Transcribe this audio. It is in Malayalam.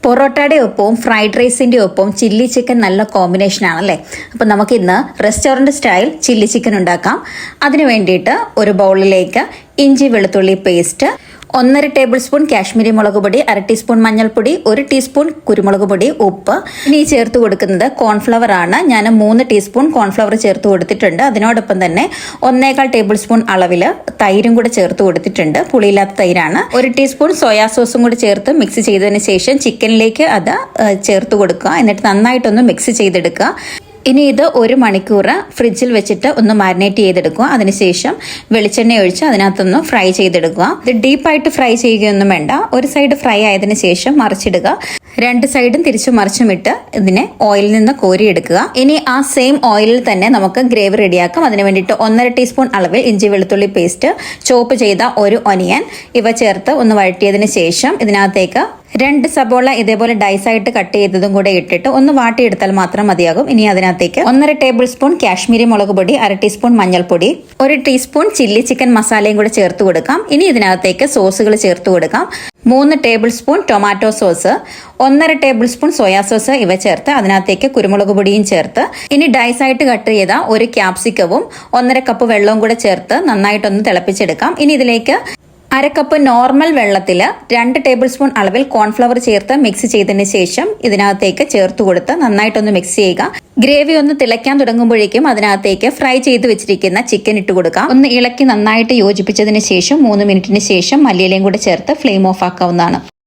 പൊറോട്ടയുടെ ഒപ്പവും ഫ്രൈഡ് റൈസിൻ്റെ ഒപ്പവും ചില്ലി ചിക്കൻ നല്ല കോമ്പിനേഷൻ ആണല്ലേ. അപ്പം നമുക്കിന്ന് റെസ്റ്റോറൻറ്റ് സ്റ്റൈൽ ചില്ലി ചിക്കൻ ഉണ്ടാക്കാം. അതിന് വേണ്ടിയിട്ട് ഒരു ബൗളിലേക്ക് ഇഞ്ചി വെളുത്തുള്ളി പേസ്റ്റ്, 1.5 ടേബിൾ സ്പൂൺ കാശ്മീരി മുളക് പൊടി, 1/2 ടീസ്പൂൺ മഞ്ഞൾപ്പൊടി, 1 ടീസ്പൂൺ കുരുമുളക് പൊടി, ഉപ്പ്. ഇനി ചേർത്ത് കൊടുക്കുന്നത് കോൺഫ്ലവർ ആണ്. ഞാൻ 3 ടീസ്പൂൺ കോൺഫ്ലവർ ചേർത്ത് കൊടുത്തിട്ടുണ്ട്. അതിനോടൊപ്പം തന്നെ 1.25 ടേബിൾ സ്പൂൺ അളവിൽ തൈരും കൂടെ ചേർത്ത് കൊടുത്തിട്ടുണ്ട്. പുളിയില്ലാത്ത തൈരാണ്. 1 ടീസ്പൂൺ സോയാ സോസും കൂടി ചേർത്ത് മിക്സ് ചെയ്തതിന് ശേഷം ചിക്കനിലേക്ക് അത് ചേർത്ത് കൊടുക്കുക. എന്നിട്ട് നന്നായിട്ടൊന്ന് മിക്സ് ചെയ്തെടുക്കുക. ഇനി ഇത് 1 മണിക്കൂർ ഫ്രിഡ്ജിൽ വെച്ചിട്ട് ഒന്ന് മാരിനേറ്റ് ചെയ്തെടുക്കുക. അതിനുശേഷം വെളിച്ചെണ്ണ ഒഴിച്ച് അതിനകത്തൊന്ന് ഫ്രൈ ചെയ്തെടുക്കുക. ഇത് ഡീപ്പായിട്ട് ഫ്രൈ ചെയ്യുകയൊന്നും വേണ്ട. ഒരു സൈഡ് ഫ്രൈ ആയതിനു ശേഷം മറിച്ചിടുക. 2 സൈഡും തിരിച്ചു മറിച്ചുമിട്ട് ഇതിനെ ഓയിലിൽ നിന്ന് കോരിയെടുക്കുക. ഇനി ആ സെയിം ഓയിലിൽ തന്നെ നമുക്ക് ഗ്രേവി റെഡിയാക്കാം. അതിന് വേണ്ടിയിട്ട് 1.5 ടീസ്പൂൺ അളവിൽ ഇഞ്ചി വെളുത്തുള്ളി പേസ്റ്റ്, ചോപ്പ് ചെയ്ത 1 ഒനിയൻ ഇവ ചേർത്ത് ഒന്ന് വഴറ്റിയതിന് ശേഷം ഇതിനകത്തേക്ക് 2 സബോള ഇതേപോലെ ഡൈസായിട്ട് കട്ട് ചെയ്തതും കൂടെ ഇട്ടിട്ട് ഒന്ന് വാട്ടിയെടുത്താൽ മാത്രം മതിയാകും. ഇനി അതിനകത്തേക്ക് 1.5 ടേബിൾ സ്പൂൺ കാശ്മീരി മുളക് പൊടി, 1/2 ടീസ്പൂൺ മഞ്ഞൾപ്പൊടി, 1 ടീസ്പൂൺ ചില്ലി ചിക്കൻ മസാലയും കൂടെ ചേർത്ത് കൊടുക്കാം. ഇനി ഇതിനകത്തേക്ക് സോസുകൾ ചേർത്ത് കൊടുക്കാം. 3 table spoon tomato sauce, 1.5 table spoon soya sauce ഇവ ചേർത്ത് അതിനകത്തേക്ക് കുരുമുളക് പൊടിയും ചേർത്ത് ഇനി ഡൈസായിട്ട് കട്ട് ചെയ്ത 1 ക്യാപ്സിക്കവും 1.5 കപ്പ് വെള്ളവും കൂടെ ചേർത്ത് നന്നായിട്ടൊന്ന് തിളപ്പിച്ചെടുക്കാം. ഇനി ഇതിലേക്ക് 1/2 കപ്പ് നോർമൽ വെള്ളത്തിൽ 2 ടേബിൾ സ്പൂൺ അളവിൽ കോൺഫ്ലവർ ചേർത്ത് മിക്സ് ചെയ്തതിന് ശേഷം ഇതിനകത്തേക്ക് ചേർത്ത് കൊടുത്ത് നന്നായിട്ടൊന്ന് മിക്സ് ചെയ്യുക. ഗ്രേവി ഒന്ന് തിളയ്ക്കാൻ തുടങ്ങുമ്പോഴേക്കും അതിനകത്തേക്ക് ഫ്രൈ ചെയ്ത് വെച്ചിരിക്കുന്ന ചിക്കൻ ഇട്ട് കൊടുക്കാം. ഒന്ന് ഇളക്കി നന്നായിട്ട് യോജിപ്പിച്ചതിന് ശേഷം 3 മിനിറ്റിന് ശേഷം മല്ലിയിലയും കൂടെ ചേർത്ത് ഫ്ലെയിം ഓഫ് ആക്കാവുന്നതാണ്.